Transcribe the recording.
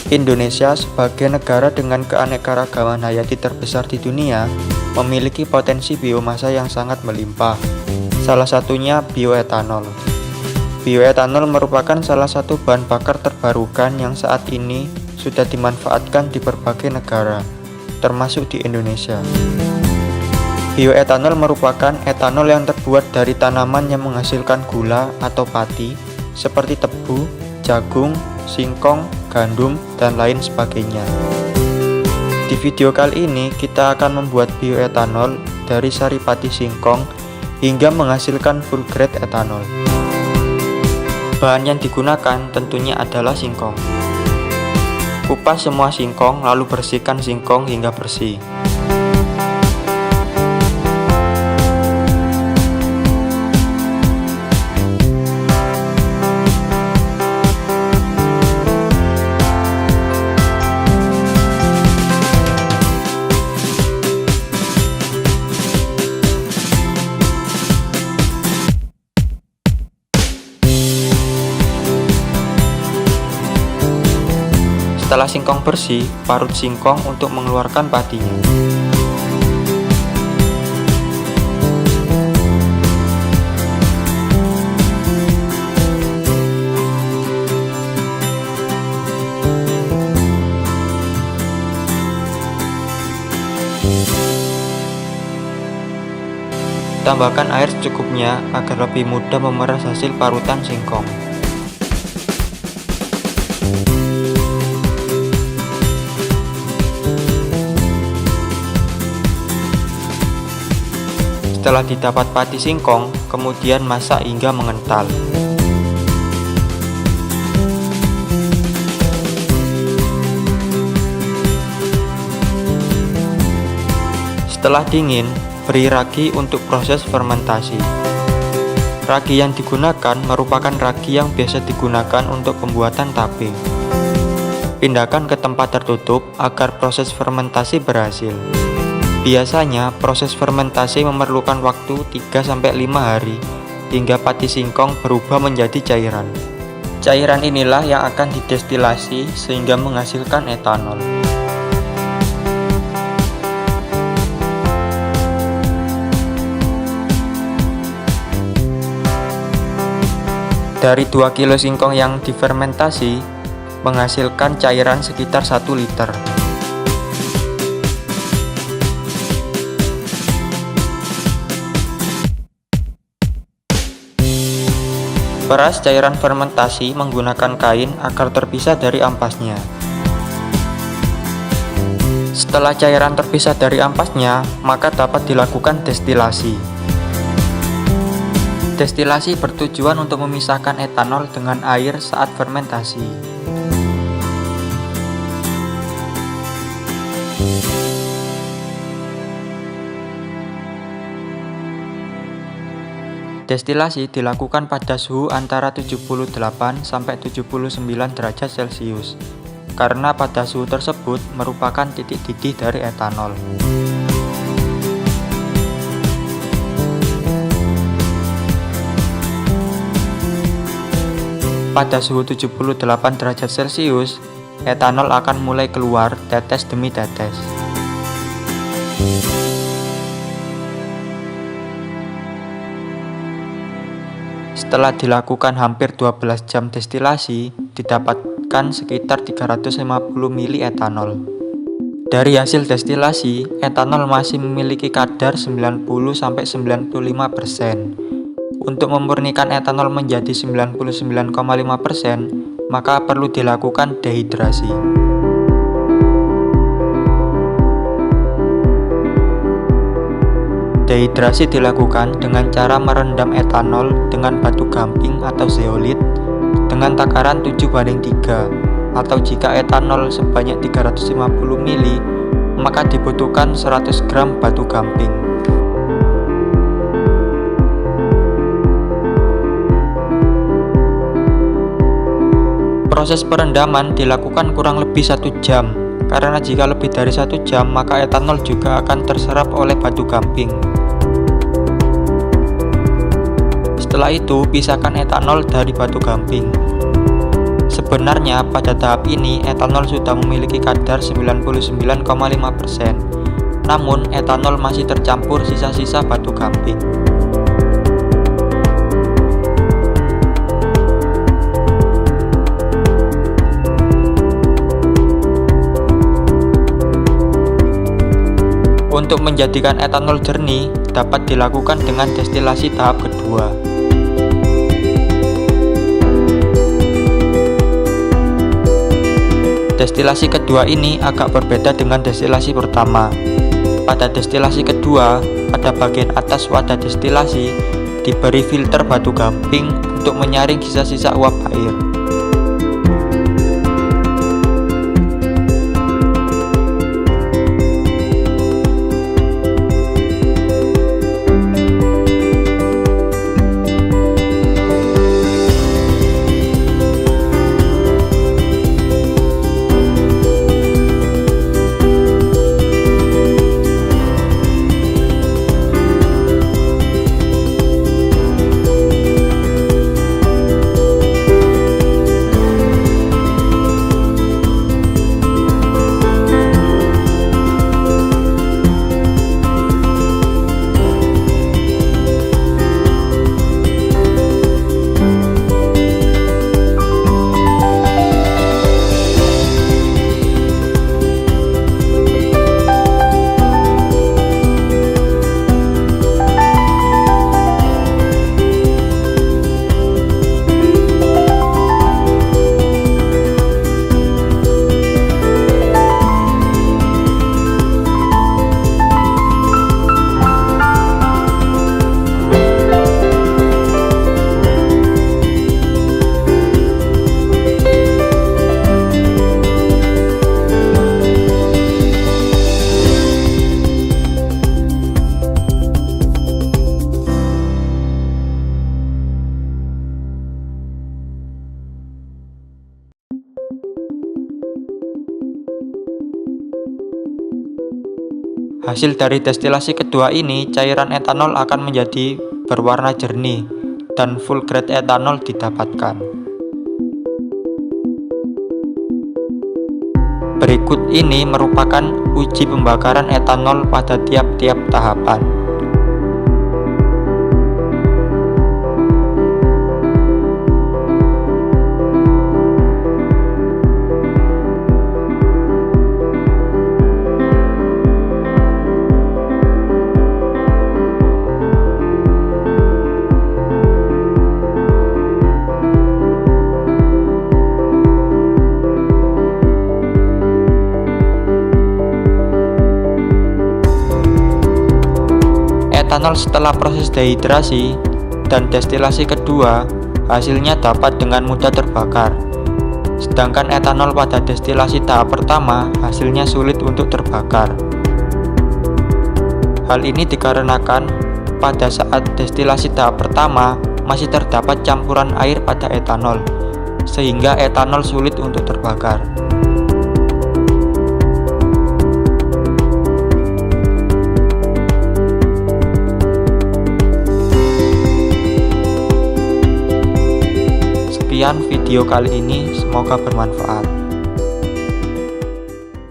Indonesia sebagai negara dengan keanekaragaman hayati terbesar di dunia memiliki potensi biomasa yang sangat melimpah. Salah satunya bioetanol. Bioetanol merupakan salah satu bahan bakar terbarukan yang saat ini sudah dimanfaatkan di berbagai negara, termasuk di Indonesia. Bioetanol merupakan etanol yang terbuat dari tanaman yang menghasilkan gula atau pati, seperti tebu, jagung, singkong, gandum, dan lain sebagainya. Di video kali ini kita akan membuat bioetanol dari sari pati singkong hingga menghasilkan full grade etanol. Bahan yang digunakan tentunya adalah singkong. Kupas semua singkong lalu bersihkan singkong hingga bersih. Setelah singkong bersih, parut singkong untuk mengeluarkan patinya. Tambahkan air secukupnya agar lebih mudah memeras hasil parutan singkong. Setelah didapat pati singkong, kemudian masak hingga mengental. Setelah dingin, beri ragi untuk proses fermentasi. Ragi yang digunakan merupakan ragi yang biasa digunakan untuk pembuatan tape. Pindahkan ke tempat tertutup agar proses fermentasi berhasil. Biasanya proses fermentasi memerlukan waktu 3-5 hari hingga pati singkong berubah menjadi cairan. Cairan inilah yang akan didestilasi sehingga menghasilkan etanol. Dari 2 kilo singkong yang difermentasi menghasilkan cairan sekitar 1 liter. Peras cairan fermentasi menggunakan kain agar terpisah dari ampasnya. Setelah cairan terpisah dari ampasnya, maka dapat dilakukan destilasi. Destilasi bertujuan untuk memisahkan etanol dengan air saat fermentasi. Destilasi dilakukan pada suhu antara 78 sampai 79 derajat Celcius, karena pada suhu tersebut merupakan titik didih dari etanol. Pada suhu 78 derajat Celcius, etanol akan mulai keluar tetes demi tetes. Setelah dilakukan hampir 12 jam destilasi, didapatkan sekitar 350 mili etanol. Dari hasil destilasi, etanol masih memiliki kadar 90-95%. Untuk memurnikan etanol menjadi 99,5%, maka perlu dilakukan dehidrasi. Dehidrasi dilakukan dengan cara merendam etanol dengan batu gamping atau zeolit dengan takaran 7:3, atau jika etanol sebanyak 350 ml, maka dibutuhkan 100 gram batu gamping. Proses perendaman dilakukan kurang lebih 1 jam, karena jika lebih dari 1 jam maka etanol juga akan terserap oleh batu gamping. Setelah itu, pisahkan etanol dari batu gamping. Sebenarnya pada tahap ini etanol sudah memiliki kadar 99,5%. Namun etanol masih tercampur sisa-sisa batu gamping. Untuk menjadikan etanol jernih dapat dilakukan dengan destilasi tahap kedua. Destilasi kedua ini agak berbeda dengan destilasi pertama. Pada destilasi kedua, pada bagian atas wadah destilasi diberi filter batu gamping untuk menyaring sisa-sisa uap air. Hasil dari destilasi kedua ini, cairan etanol akan menjadi berwarna jernih dan full grade etanol didapatkan. Berikut ini merupakan uji pembakaran etanol pada tiap-tiap tahapan. Etanol setelah proses dehidrasi dan destilasi kedua, hasilnya dapat dengan mudah terbakar. Sedangkan etanol pada destilasi tahap pertama, hasilnya sulit untuk terbakar. Hal ini dikarenakan pada saat destilasi tahap pertama masih terdapat campuran air pada etanol, sehingga etanol sulit untuk terbakar. Sekian video kali ini, semoga bermanfaat.